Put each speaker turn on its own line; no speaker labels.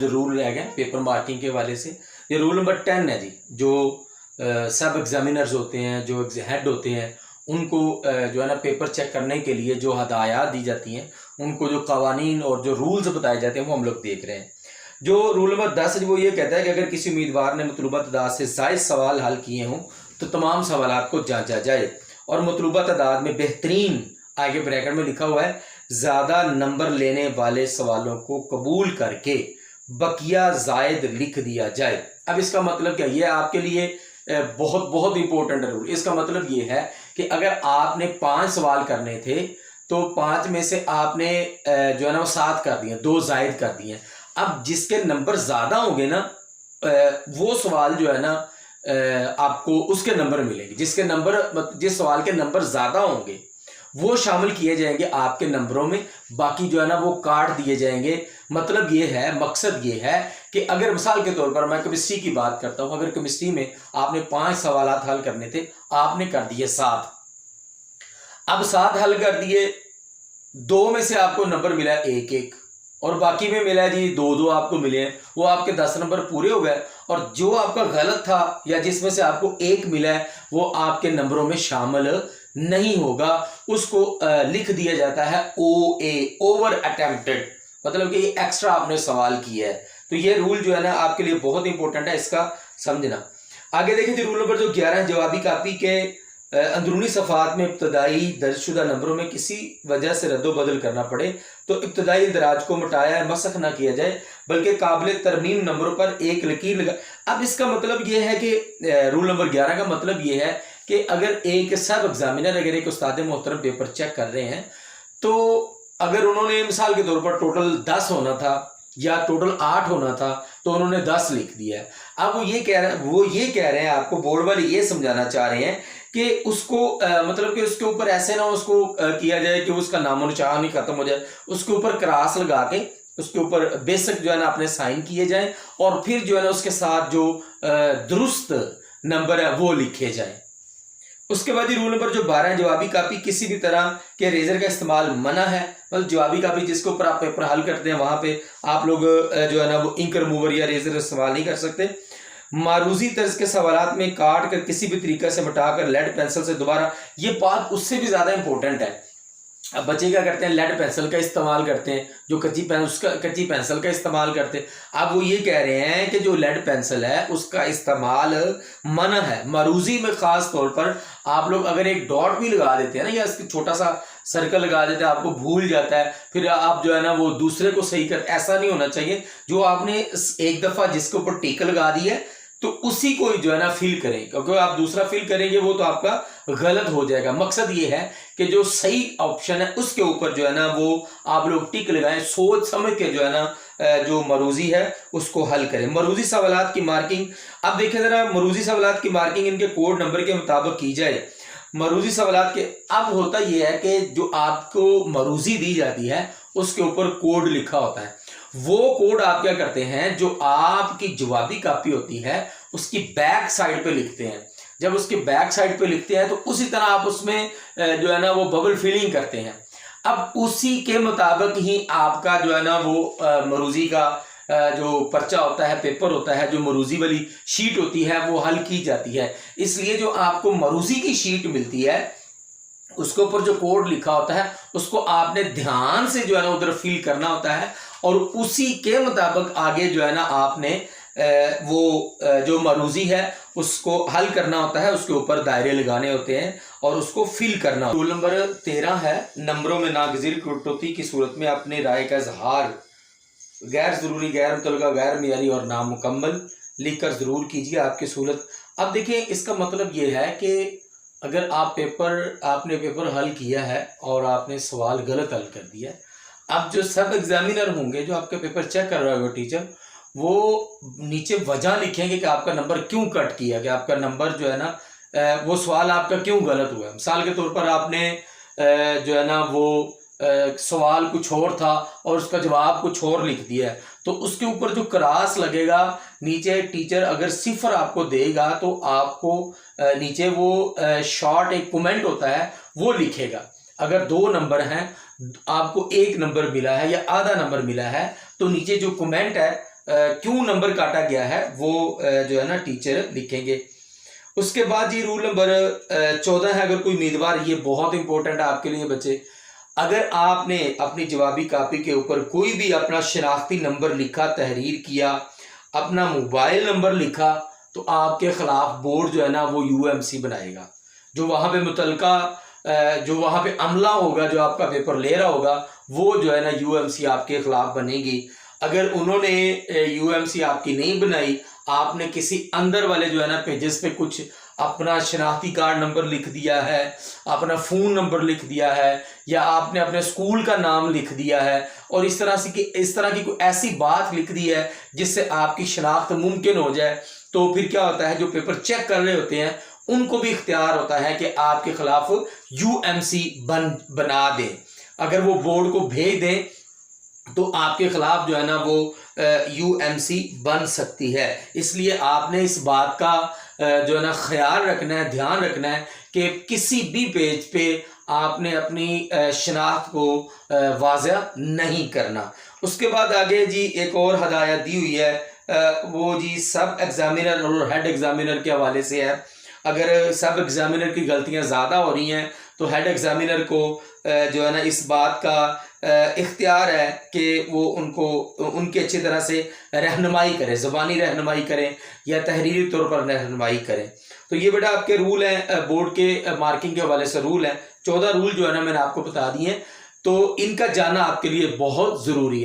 जो रूल रह गए पेपर मार्किंग के हवाले से, ये रूल नंबर 10 है जी। जो सब एग्जामिनर्स होते हैं, जो हेड होते हैं, उनको जो है ना पेपर चेक करने के लिए जो हदायत दी जाती हैं, उनको जो कवानीन और जो रूल्स बताए जाते हैं वो हम लोग देख रहे हैं। जो रूल नंबर 10 है वो ये कहता है कि अगर किसी उम्मीदवार ने मतलूबा तादाद से ज़ायद सवाल हल किए हों तो तमाम सवालात को जांचा जाए और मतलूबा तादाद में बेहतरीन, आगे ब्रैकेट में लिखा हुआ है, ज़्यादा नंबर लेने वाले सवालों को कबूल करके बकिया जायद लिख दिया जाए। अब इसका मतलब क्या, ये आपके लिए बहुत बहुत इंपॉर्टेंट रूल। इसका मतलब ये है कि अगर आपने 5 सवाल करने थे तो 5 में से आपने जो है ना वो 7 कर दिए, 2 जायद कर दिए। अब जिसके नंबर ज़्यादा होंगे ना वो सवाल जो है ना आपको उसके नंबर मिलेंगे। जिस सवाल के नंबर ज़्यादा होंगे वो शामिल किए जाएंगे आपके नंबरों में, बाकी जो है ना वो काट दिए जाएंगे। मतलब ये है, मकसद ये है कि अगर मिसाल के तौर पर मैं केमिस्ट्री की बात करता हूं, अगर केमिस्ट्री में आपने 5 सवालात हल करने थे, आपने कर दिए 7। अब 7 हल कर दिए, 2 में से आपको नंबर मिला 1-1 और बाकी में मिला जी 2-2 आपको मिले हैं, वो आपके 10 नंबर पूरे हो गए। और जो आपका गलत था या जिसमें से आपको 1 मिला है वो आपके नंबरों में शामिल नहीं होगा, उसको लिख दिया जाता है OA, ओवर अटेम्प्टेड, मतलब कि ये एक्स्ट्रा आपने सवाल किया है। तो ये रूल जो है ना आपके लिए बहुत इंपॉर्टेंट है, इसका समझना। आगे देखें जी, रूल नंबर जो 11 है, जवाबी कापी के अंदरूनी सफ़ात में इब्तदाई दर्जशुदा नंबरों में किसी वजह से रद्दोबदल करना पड़े तो इब्तदाई इंदराज को मिटाया मसख ना किया जाए बल्कि काबिल तरमीम नंबरों पर एक लकीर लगा। अब इसका मतलब ये है कि रूल नंबर 11 का मतलब ये है कि अगर एक सब एग्जामिनर, अगर एक उस्ताद मोहतरम पेपर चेक कर रहे हैं तो अगर उन्होंने मिसाल के तौर पर टोटल 10 होना था या टोटल 8 होना था तो उन्होंने 10 लिख दिया है। अब वो ये कह रहे हैं आपको, बोर्ड वाले ये समझाना चाह रहे हैं कि उसको मतलब कि उसके ऊपर ऐसे ना उसको किया जाए कि उसका नामो निशान ही खत्म हो जाए, उसके ऊपर क्रॉस लगा के उसके ऊपर बेसिक जो है ना अपने साइन किए जाए और फिर जो है ना उसके साथ जो दुरुस्त नंबर है वो लिखे जाए। उसके बाद ही रूल नंबर जो 12 है, जवाबी कापी किसी भी तरह के रेजर का इस्तेमाल मना है। मतलब जवाबी कापी जिसके ऊपर आप पेपर हल करते हैं वहां पे आप लोग जो है ना वो इंक रिमूवर या रेजर इस्तेमाल नहीं कर सकते। मारूजी तर्ज के सवालात में काट कर किसी भी तरीके से मिटाकर लेड पेंसिल से दोबारा, ये बात उससे भी ज्यादा इंपॉर्टेंट है। अब बच्चे क्या करते हैं, लेड पेंसिल का इस्तेमाल करते हैं, जो कच्ची पेंसिल का इस्तेमाल करते हैं। अब वो ये कह रहे हैं कि जो लेड पेंसिल है उसका इस्तेमाल मना है। मरूजी में खास तौर पर आप लोग अगर एक डॉट भी लगा देते हैं ना या छोटा सा सर्कल लगा देते हैं, आपको भूल जाता है, फिर आप जो है ना वो दूसरे को सही कर, ऐसा नहीं होना चाहिए। जो आपने एक दफा जिसके ऊपर टिक लगा दी है तो उसी को जो है ना फिल करें, क्योंकि आप दूसरा फिल करेंगे वो तो आपका गलत हो जाएगा। मकसद ये है कि जो सही ऑप्शन है उसके ऊपर जो है ना वो आप लोग टिक लगाएं, सोच समझ के जो है ना जो मरूजी है उसको हल करें। मरूजी सवालात की मार्किंग, अब देखें जरा, मरूजी सवालात की मार्किंग इनके कोड नंबर के मुताबिक की जाए। मरूजी सवालात के अब होता यह है कि जो आपको मरूजी दी जाती है उसके ऊपर कोड लिखा होता है। वो कोड आप क्या करते हैं, जो आपकी जवाबी कापी होती है उसकी बैक साइड पे लिखते हैं। जब उसकी बैक साइड पे लिखते हैं तो उसी तरह आप उसमें जो है ना वो बबल फिलिंग करते हैं। अब उसी के मुताबिक ही आपका जो है ना वो मरूजी का जो पर्चा होता है, पेपर होता है, जो मरूजी वाली शीट होती है वो हल की जाती है। इसलिए जो आपको मरूजी की शीट मिलती है उसके ऊपर जो कोड लिखा होता है उसको आपने ध्यान से जो है ना उधर फिल करना होता है और उसी के मुताबिक आगे जो है ना आपने वो जो मरूजी है उसको हल करना होता है, उसके ऊपर दायरे लगाने होते हैं और उसको फिल करना। रूल नंबर 13 है, नंबरों में नागजीर कटौती की सूरत में अपनी राय का इजहार गैर जरूरी, गैर मुतलका, गैर मियारी और नामुकम्मल लिखकर जरूर कीजिए आपकी सूरत। अब देखिए, इसका मतलब ये है कि अगर आपने पेपर हल किया है और आपने सवाल गलत हल कर दिया, अब जो सब एग्जामिनर होंगे जो आपका पेपर चेक कर रहा होगा टीचर, वो नीचे वजह लिखेंगे कि आपका नंबर क्यों कट किया, कि आपका नंबर जो है ना वो सवाल आपका क्यों गलत हुआ। मिसाल के तौर पर आपने जो है ना वो सवाल कुछ और था और उसका जवाब कुछ और लिख दिया है, तो उसके ऊपर जो क्रॉस लगेगा नीचे, टीचर अगर 0 आपको देगा तो आपको नीचे वो शॉर्ट एक कमेंट होता है वो लिखेगा। अगर 2 नंबर हैं, आपको 1 नंबर मिला है या आधा नंबर मिला है, तो नीचे जो कमेंट है क्यों नंबर काटा गया है वो जो है ना टीचर लिखेंगे। उसके बाद जी रूल नंबर 14 है, अगर कोई उम्मीदवार, ये बहुत इंपॉर्टेंट है आपके लिए बच्चे, अगर आपने अपनी जवाबी कापी के ऊपर कोई भी अपना शनाख्ती नंबर लिखा, तहरीर किया, अपना मोबाइल नंबर लिखा, तो आपके खिलाफ बोर्ड जो है ना वो यूएमसी बनाएगा। जो वहाँ पे मुतलका जो वहाँ पे अमला होगा, जो आपका पेपर ले रहा होगा, वो जो है ना यूएमसी आपके खिलाफ बनेगी। अगर उन्होंने यूएमसी आपकी नहीं बनाई, आपने किसी अंदर वाले जो है ना पेजेस पे कुछ अपना शनाख्ती कार्ड नंबर लिख दिया है, अपना फ़ोन नंबर लिख दिया है, या आपने अपने स्कूल का नाम लिख दिया है, और इस तरह की कोई ऐसी बात लिख दी है जिससे आपकी शनाख्त मुमकिन हो जाए, तो फिर क्या होता है, जो पेपर चेक कर रहे होते हैं उनको भी इख्तियार होता है कि आपके खिलाफ यूएमसी बना दें। अगर वो बोर्ड को भेज दें तो आपके खिलाफ जो है ना वो यूएमसी बन सकती है। इसलिए आपने इस बात का जो है ना ख्याल रखना है, ध्यान रखना है कि किसी भी पेज पे आपने अपनी शनाख्त को वाज़ह नहीं करना। उसके बाद आगे जी एक और हदायत दी हुई है, वो जी सब एग्जामिनर और हेड एग्जामिनर के हवाले से है। अगर सब एग्जामिनर की गलतियां ज़्यादा हो रही हैं तो हेड एग्जामिनर को जो है ना इस बात का इख्तियार है कि वो उनकी अच्छी तरह से रहनुमाई करें, ज़बानी रहनुमाई करें या तहरीरी तौर पर रहनुमाई करें। तो ये बेटा आपके रूल हैं, बोर्ड के मार्किंग के हवाले से रूल हैं। 14 रूल जो है ना मैंने आपको बता दिए हैं, तो इनका जानना आपके लिए बहुत ज़रूरी है।